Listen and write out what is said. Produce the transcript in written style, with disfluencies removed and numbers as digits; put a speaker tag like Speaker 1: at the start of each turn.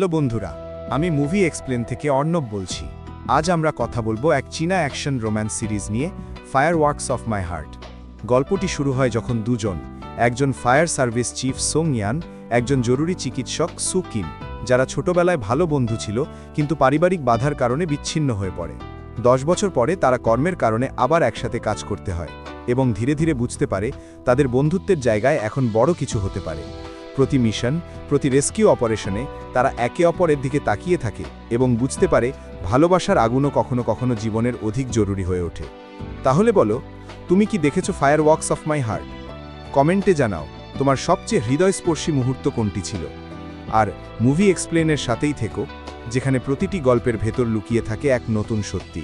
Speaker 1: Hello বন্ধুরা, আমি movie explain থেকে অর্ণব বলছি। আজ আমরা কথা বলবো এক চীনা অ্যাকশন রোম্যান্স সিরিজ নিয়ে, ফায়ারওয়ার্কস অফ মাই হার্ট। গল্পটি শুরু হয় যখন দুজন, একজন ফায়ার সার্ভিস চিফ সোং ইয়ান, একজন জরুরি চিকিৎসক সু কিম, যারা ছোটবেলায় ভালো বন্ধু ছিল কিন্তু পারিবারিক বাধার কারণে বিচ্ছিন্ন হয়ে পড়ে। 10 বছর পরে তারা কর্মের কারণে আবার একসাথে কাজ করতে হয় এবং ধীরে ধীরে বুঝতে পারে তাদের বন্ধুত্বের জায়গায় এখন বড় কিছু হতে পারে। প্রতি মিশন, প্রতি রেস্কিউ অপারেশনে তারা একে অপরের দিকে তাকিয়ে থাকে এবং বুঝতে পারে ভালোবাসার আগুনও কখনো কখনো জীবনের অধিক জরুরি হয়ে ওঠে। তাহলে বলো, তুমি কি দেখেছো ফায়ারওয়ার্কস অফ মাই হার্ট? কমেন্টে জানাও তোমার সবচেয়ে হৃদয়স্পর্শী মুহূর্ত কোনটি ছিল। আর মুভি এক্সপ্লেনের সাথেই থেকো, যেখানে প্রতিটি গল্পের ভেতর লুকিয়ে থাকে এক নতুন সত্যি।